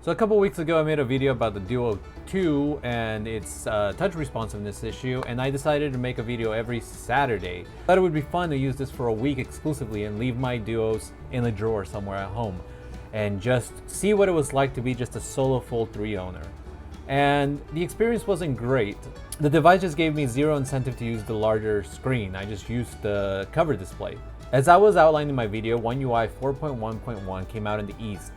So a couple weeks ago, I made a video about the Duo 2 and its touch responsiveness issue, and I decided to make a video every Saturday. I thought it would be fun to use this for a week exclusively and leave my Duos in a drawer somewhere at home and just see what it was like to be just a solo Fold 3 owner. And the experience wasn't great. The device just gave me zero incentive to use the larger screen. I just used the cover display. As I was outlining in my video, OneUi 4.1.1 came out in the East.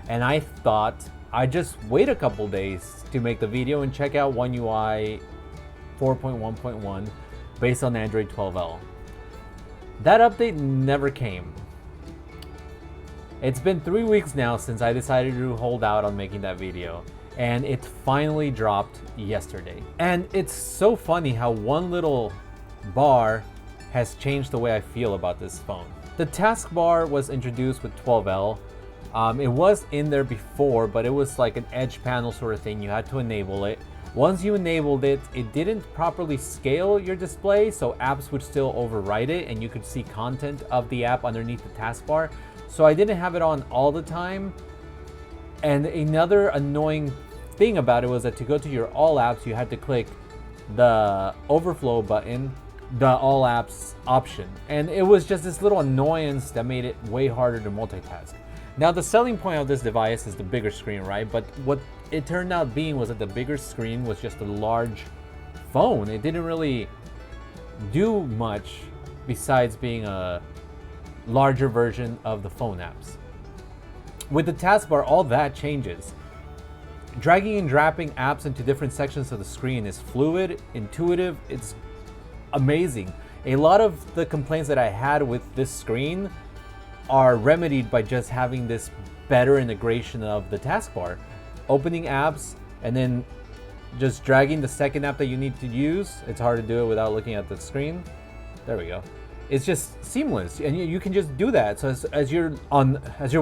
And I thought I'd just wait a couple days to make the video and check out OneUi 4.1.1 based on Android 12L. That update never came. It's been 3 weeks now since I decided to hold out on making that video, and it finally dropped yesterday. And it's so funny how one little bar has changed the way I feel about this phone. The taskbar was introduced with 12L. It was in there before, but it was like an edge panel sort of thing. You had to enable it. Once you enabled it, it didn't properly scale your display, so apps would still overwrite it and you could see content of the app underneath the taskbar. So I didn't have it on all the time. And another annoying thing about it was that to go to your all apps, you had to click the overflow button, the all apps option. And it was just this little annoyance that made it way harder to multitask. Now, the selling point of this device is the bigger screen, right? But what it turned out being was that the bigger screen was just a large phone. It didn't really do much besides being a larger version of the phone apps. With the taskbar, all that changes. Dragging and dropping apps into different sections of the screen is fluid, intuitive, it's amazing. A lot of the complaints that I had with this screen are remedied by just having this better integration of the taskbar. Opening apps and then just dragging the second app that you need to use. It's hard to do it without looking at the screen. There we go. It's just seamless, and you can just do that. So as you're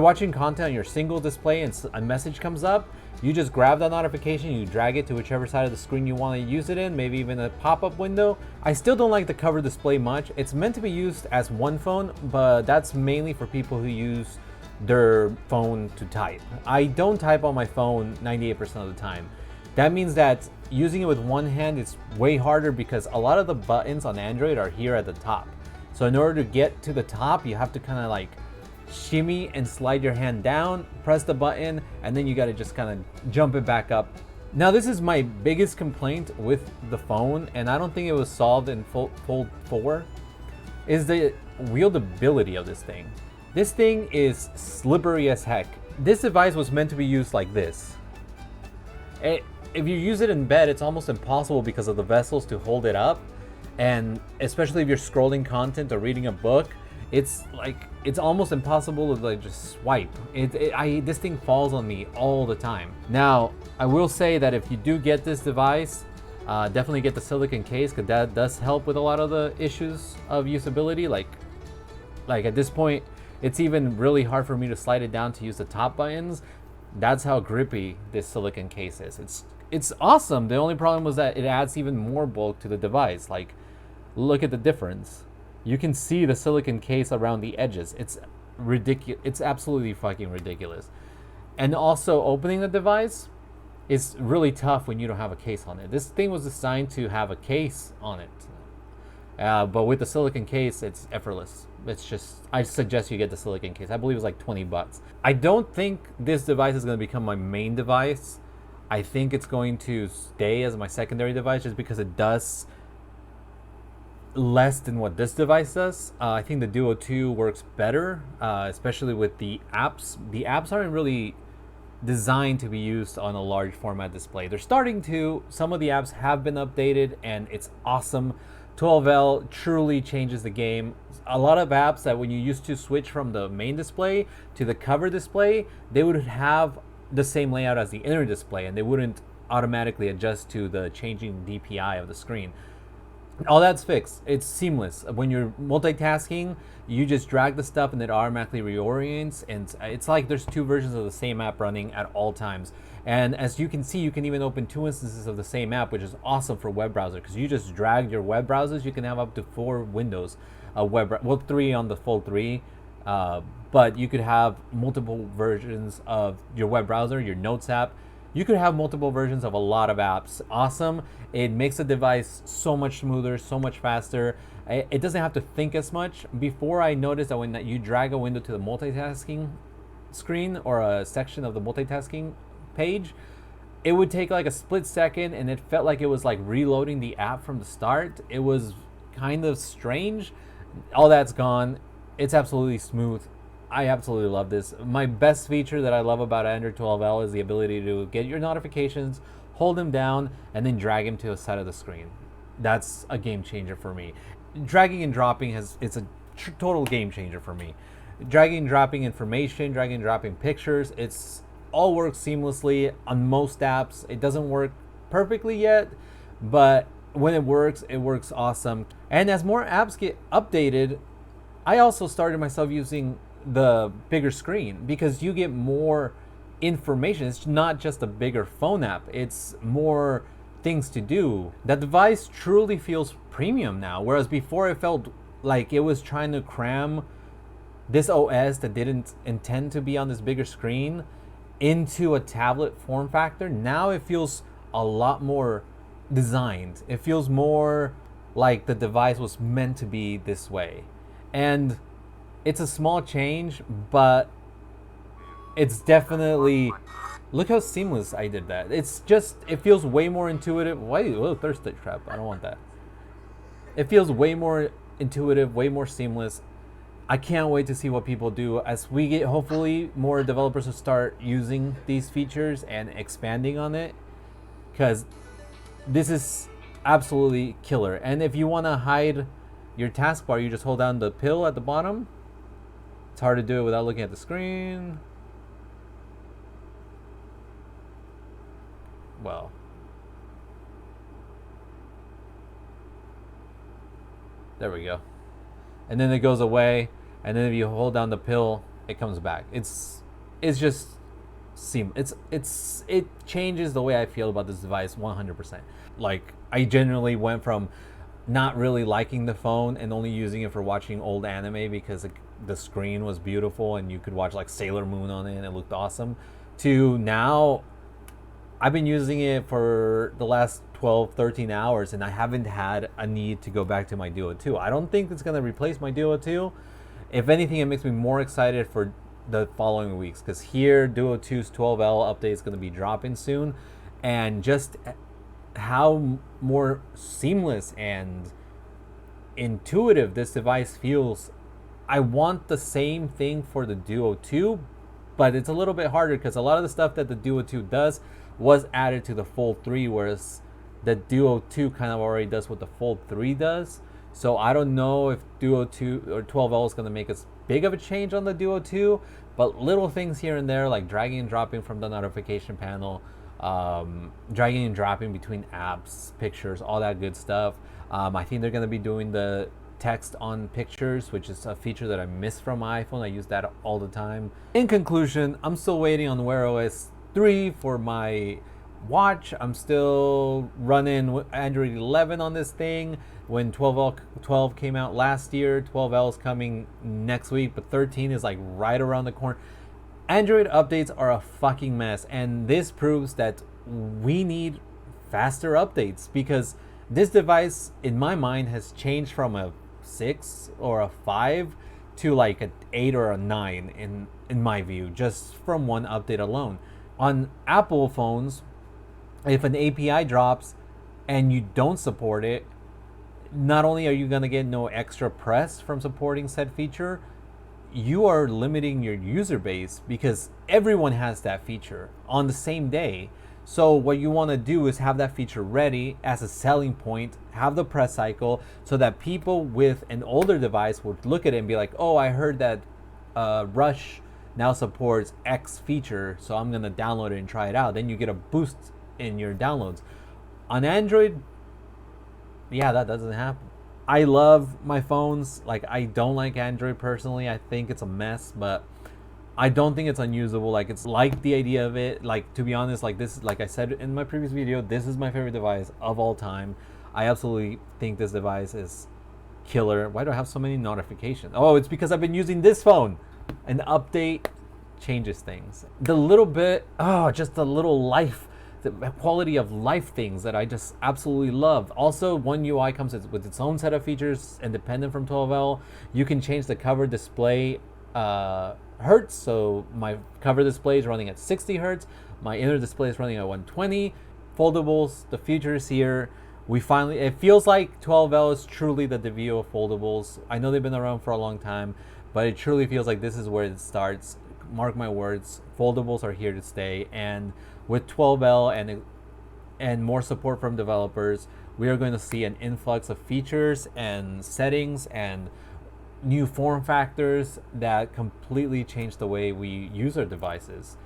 watching content on your single display and a message comes up, you just grab that notification, you drag it to whichever side of the screen you want to use it in, maybe even a pop-up window. I still don't like the cover display much. It's meant to be used as one phone, but that's mainly for people who use their phone to type. I don't type on my phone 98% of the time. That means that using it with one hand is way harder because a lot of the buttons on Android are here at the top. So in order to get to the top, you have to kind of like shimmy and slide your hand down, press the button, and then you got to just kind of jump it back up. Now, this is my biggest complaint with the phone, and I don't think it was solved in Fold 4, is the wieldability of this thing. This thing is slippery as heck. This device was meant to be used like this. If you use it in bed, it's almost impossible because of the vessels to hold it up. And especially if you're scrolling content or reading a book, it's almost impossible to like just swipe. This thing falls on me all the time. Now, I will say that if you do get this device, definitely get the silicone case, because that does help with a lot of the issues of usability. Like at this point, it's even really hard for me to slide it down to use the top buttons. That's how grippy this silicone case is. It's awesome. The only problem was that it adds even more bulk to the device. Like, look at the difference. You can see the silicone case around the edges. It's ridiculous. It's absolutely fucking ridiculous. And also, opening the device is really tough when you don't have a case on it. This thing was designed to have a case on it. But with the silicone case, it's effortless. It's just, I suggest you get the silicone case. I believe it's like 20 bucks. I don't think this device is going to become my main device. I think it's going to stay as my secondary device just because it does less than what this device does. I think the Duo 2 works better, especially with the apps. The apps aren't really designed to be used on a large format display. They're starting to. Some of the apps have been updated and it's awesome. 12L truly changes the game. A lot of apps that when you used to switch from the main display to the cover display, they would have the same layout as the inner display and they wouldn't automatically adjust to the changing DPI of the screen. All that's fixed. It's seamless. When you're multitasking, you just drag the stuff and it automatically reorients, and it's like there's two versions of the same app running at all times. And as you can see, you can even open two instances of the same app, which is awesome for web browser because you just drag your web browsers. You can have up to 4 windows, 3 on the Fold 3, but you could have multiple versions of your web browser, your Notes app. You could have multiple versions of a lot of apps. Awesome. It makes the device so much smoother, so much faster. It doesn't have to think as much. Before, I noticed that when you drag a window to the multitasking screen or a section of the multitasking page, it would take like a split second, and it felt like it was like reloading the app from the start. It was kind of strange. All that's gone. It's absolutely smooth. I absolutely love this. My best feature that I love about Android 12L is the ability to get your notifications, hold them down, and then drag them to the side of the screen. That's a game changer for me. Dragging and dropping it's a total game changer for me. Dragging and dropping information, dragging and dropping pictures, it's all works seamlessly on most apps. It doesn't work perfectly yet, but when it works awesome. And as more apps get updated, I also started myself using the bigger screen because you get more information. It's not just a bigger phone app, it's more things to do. That device truly feels premium now, whereas before it felt like it was trying to cram this OS that didn't intend to be on this bigger screen into a tablet form factor. Now it feels a lot more designed. It feels more like the device was meant to be this way. And it's a small change, but it's definitely, look how seamless I did that. It's just, it feels way more intuitive. Wait, oh, thirst trap. I don't want that. It feels way more intuitive, way more seamless. I can't wait to see what people do as we get, hopefully, more developers to start using these features and expanding on it, because this is absolutely killer. And if you want to hide your taskbar, you just hold down the pill at the bottom. It's hard to do it without looking at the screen. Well, there we go. And then it goes away, and then if you hold down the pill, it comes back. It's just seamless. It changes the way I feel about this device 100%. Like, I generally went from not really liking the phone and only using it for watching old anime because the screen was beautiful and you could watch like Sailor Moon on it and it looked awesome, to now I've been using it for the last 12, 13 hours and I haven't had a need to go back to my Duo 2. I don't think it's going to replace my Duo 2. If anything, it makes me more excited for the following weeks, because here Duo 2's 12L update is going to be dropping soon, and just how more seamless and intuitive this device feels. I want the same thing for the Duo 2, but it's a little bit harder because a lot of the stuff that the Duo 2 does was added to the Fold 3, whereas the Duo 2 kind of already does what the Fold 3 does. So I don't know if Duo 2 or 12L is going to make as big of a change on the Duo 2, but little things here and there, like dragging and dropping from the notification panel, dragging and dropping between apps, pictures, all that good stuff. I think they're going to be doing the text on pictures, which is a feature that I miss from my iPhone. I use that all the time. In conclusion, I'm still waiting on Wear OS 3 for my watch. I'm still running Android 11 on this thing. When 12 came out last year, 12L is coming next week, but 13 is like right around the corner. Android updates are a fucking mess, and this proves that we need faster updates, because this device, in my mind, has changed from a 6 or a 5 to like an 8 or a 9 in my view, just from one update alone. On Apple phones, if an API drops and you don't support it, not only are you going to get no extra press from supporting said feature, you are limiting your user base, because everyone has that feature on the same day. So what you want to do is have that feature ready as a selling point, have the press cycle, so that people with an older device would look at it and be like, oh, I heard that Rush now supports X feature, so I'm going to download it and try it out. Then you get a boost in your downloads. On Android, yeah, that doesn't happen. I love my phones. Like, I don't like Android personally. I think it's a mess, but I don't think it's unusable. Like, it's like the idea of it. Like, to be honest, like this, like I said in my previous video, this is my favorite device of all time. I absolutely think this device is killer. Why do I have so many notifications? Oh, it's because I've been using this phone. An update changes things. The little bit, just the little life, the quality of life things that I just absolutely love. Also, OneUI comes with its own set of features independent from 12L. You can change the cover display hertz. So my cover display is running at 60 hertz. My inner display is running at 120. Foldables, the features here. It feels like 12L is truly the DeVio of foldables. I know they've been around for a long time, but it truly feels like this is where it starts. Mark my words, foldables are here to stay. And with 12L and more support from developers, we are going to see an influx of features and settings and new form factors that completely change the way we use our devices.